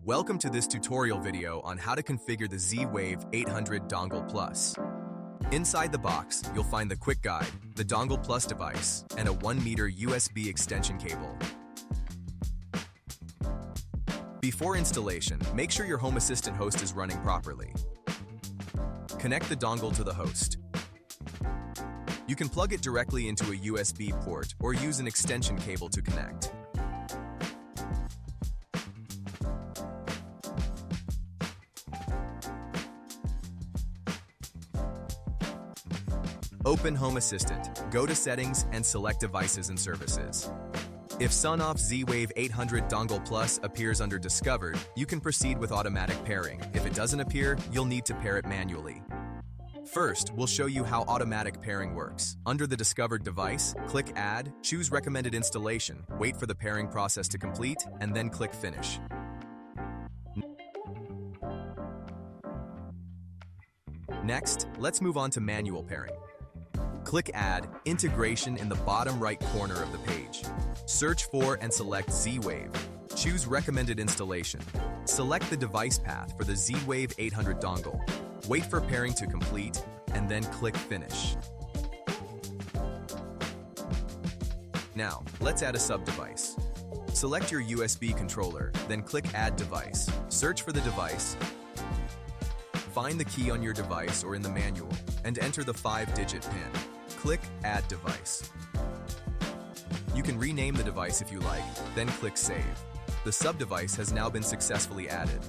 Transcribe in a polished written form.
Welcome to this tutorial video on how to configure the Z-Wave 800 Dongle Plus. Inside the box, you'll find the quick guide, the Dongle Plus device, and a 1-meter USB extension cable. Before installation, make sure your Home Assistant host is running properly. Connect the dongle to the host. You can plug it directly into a USB port or use an extension cable to connect. Open Home Assistant, go to Settings and select Devices and Services. If SONOFF Z-Wave 800 Dongle Plus appears under Discovered, you can proceed with automatic pairing. If it doesn't appear, you'll need to pair it manually. First, we'll show you how automatic pairing works. Under the Discovered device, click Add, choose Recommended Installation, wait for the pairing process to complete, and then click Finish. Next, let's move on to manual pairing. Click Add Integration in the bottom right corner of the page. Search for and select Z-Wave. Choose Recommended Installation. Select the device path for the Z-Wave 800 dongle. Wait for pairing to complete, and then click Finish. Now, let's add a sub-device. Select your USB controller, then click Add Device. Search for the device. Find the key on your device or in the manual, and enter the 5-digit PIN. Click Add Device. You can rename the device if you like, then click Save. The sub-device has now been successfully added.